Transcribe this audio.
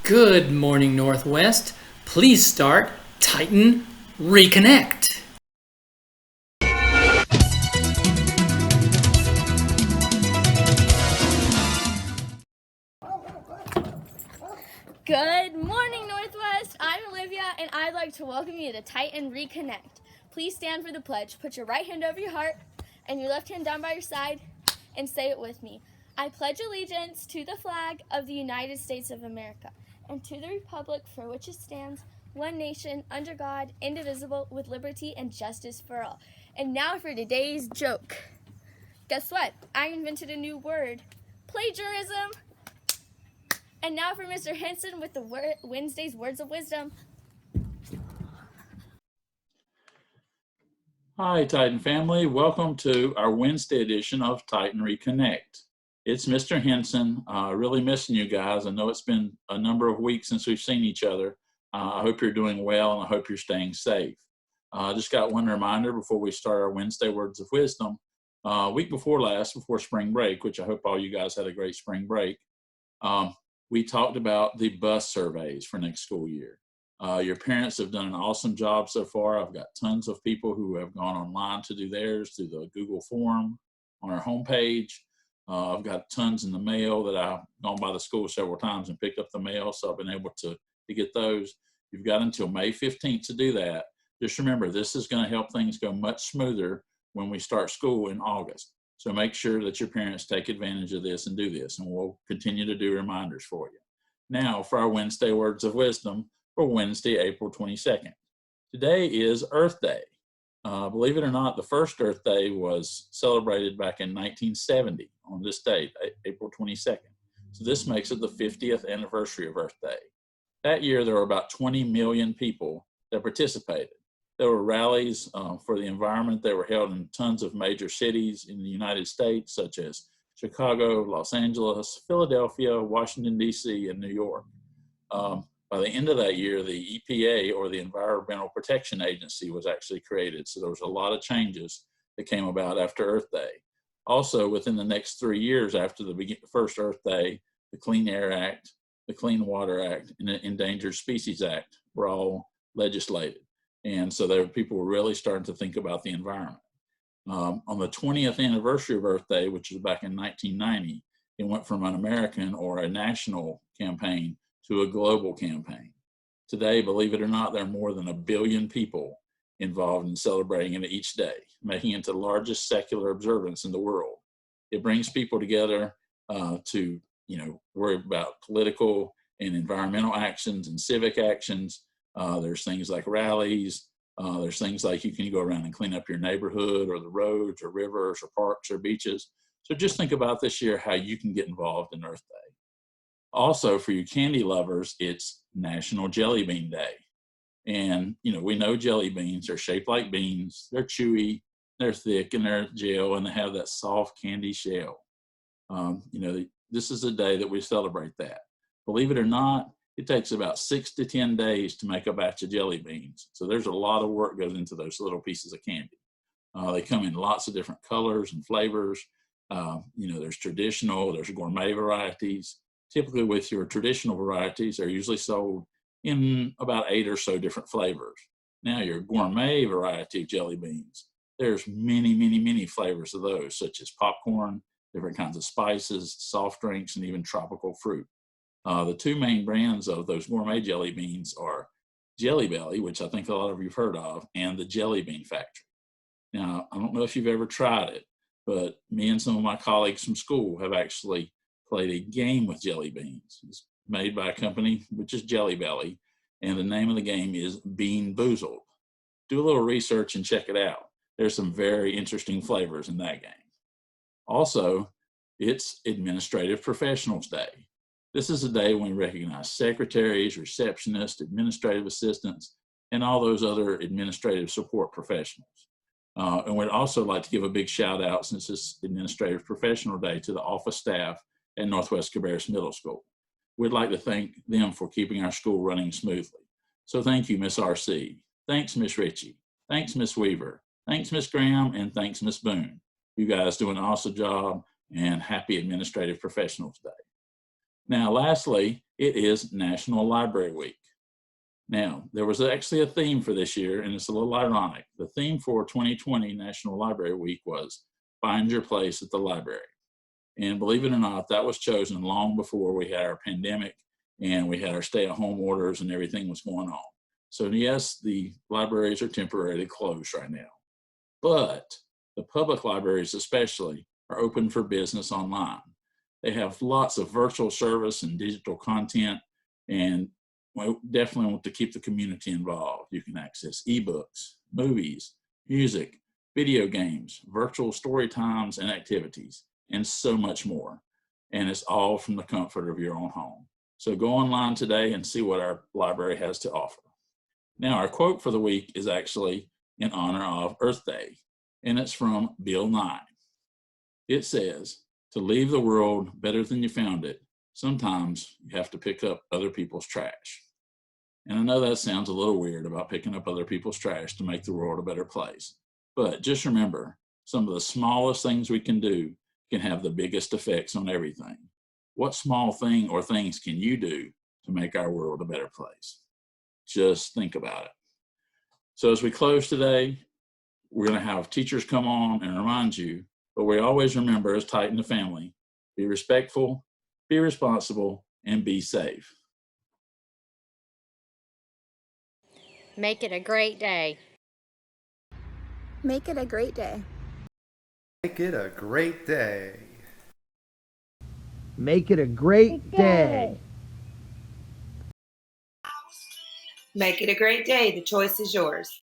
Good morning, Northwest. Please start Titan Reconnect. Good morning, Northwest. I'm Olivia, and I'd like to welcome you to Titan Reconnect. Please stand for the pledge. Put your right hand over your heart and your left hand down by your side and say it with me. I pledge allegiance to the flag of the United States of America and to the republic for which it stands, one nation, under God, indivisible, with liberty and justice for all. And now for today's joke. Guess what? I invented a new word. Plagiarism. And now for Mr. Henson with the Wednesday's Words of Wisdom. Hi, Titan family. Welcome to our Wednesday edition of Titan Reconnect. It's Mr. Henson. Really missing you guys. I know it's been a number of weeks since we've seen each other. I hope you're doing well, and I hope you're staying safe. Just got one reminder before we start our Wednesday Words of Wisdom. Week before last, before spring break, which I hope all you guys had a great spring break, we talked about the bus surveys for next school year. Your parents have done an awesome job so far. I've got tons of people who have gone online to do theirs through the Google form on our homepage. I've got tons in the mail that I've gone by the school several times and picked up the mail, so I've been able to get those. You've got until May 15th to do that. Just remember, this is going to help things go much smoother when we start school in August. So make sure that your parents take advantage of this and do this, and we'll continue to do reminders for you. Now for our Wednesday Words of Wisdom for Wednesday, April 22nd. Today is Earth Day. Believe it or not, the first Earth Day was celebrated back in 1970 on this date, April 22nd. So this makes it the 50th anniversary of Earth Day. That year, there were about 20 million people that participated. There were rallies for the environment. They were held in tons of major cities in the United States, such as Chicago, Los Angeles, Philadelphia, Washington, D.C., and New York. By the end of that year, the EPA, or the Environmental Protection Agency, was actually created. So there was a lot of changes that came about after Earth Day. Also, within the next 3 years after the first Earth Day, the Clean Air Act, the Clean Water Act, and the Endangered Species Act were all legislated. And so people were really starting to think about the environment. On the 20th anniversary of Earth Day, which was back in 1990, it went from an American or a national campaign to a global campaign. Today, believe it or not, there are more than 1 billion people involved in celebrating it each day, making it the largest secular observance in the world. It brings people together to worry about political and environmental actions and civic actions. There's things like rallies. There's things like you can go around and clean up your neighborhood or the roads or rivers or parks or beaches. So just think about this year how you can get involved in Earth Day. Also, for you candy lovers, it's National Jelly Bean Day. And, we know jelly beans are shaped like beans. They're chewy, they're thick, and they're gel, and they have that soft candy shell. This is a day that we celebrate that. Believe it or not, it takes about 6 to 10 days to make a batch of jelly beans. So there's a lot of work goes into those little pieces of candy. They come in lots of different colors and flavors. There's traditional, there's gourmet varieties. Typically with your traditional varieties, they're usually sold in about 8 or so different flavors. Now your gourmet variety of jelly beans, there's many, many, many flavors of those, such as popcorn, different kinds of spices, soft drinks, and even tropical fruit. The two main brands of those gourmet jelly beans are Jelly Belly, which I think a lot of you have heard of, and the Jelly Bean Factory. Now, I don't know if you've ever tried it, but me and some of my colleagues from school have actually played a game with jelly beans. It's made by a company which is Jelly Belly, and the name of the game is Bean Boozled. Do a little research and check it out. There's some very interesting flavors in that game. Also, it's Administrative Professionals Day. This is a day when we recognize secretaries, receptionists, administrative assistants, and all those other administrative support professionals. And we'd also like to give a big shout out, since it's Administrative Professional Day, to the office staff at Northwest Cabarrus Middle School. We'd like to thank them for keeping our school running smoothly. So thank you, Miss RC. Thanks, Miss Ritchie. Thanks, Miss Weaver. Thanks, Miss Graham, and thanks, Miss Boone. You guys do an awesome job, and happy Administrative Professionals Day. Now, lastly, it is National Library Week. Now, there was actually a theme for this year, and it's a little ironic. The theme for 2020 National Library Week was Find Your Place at the Library. And believe it or not, that was chosen long before we had our pandemic and we had our stay-at-home orders and everything was going on. So yes, the libraries are temporarily closed right now, but the public libraries especially are open for business online. They have lots of virtual service and digital content, and we definitely want to keep the community involved. You can access ebooks, movies, music, video games, virtual story times and activities, and so much more. And it's all from the comfort of your own home. So go online today and see what our library has to offer. Now, our quote for the week is actually in honor of Earth Day, and it's from Bill Nye. It says, "To leave the world better than you found it, sometimes you have to pick up other people's trash." And I know that sounds a little weird about picking up other people's trash to make the world a better place. But just remember, some of the smallest things we can do can have the biggest effects on everything. What small thing or things can you do to make our world a better place? Just think about it. So as we close today, we're going to have teachers come on and remind you, but we always remember as Titan the family, be respectful, be responsible, and be safe. Make it a great day. Make it a great day. Make it a great day. Make it a great day. Make it a great day. The choice is yours.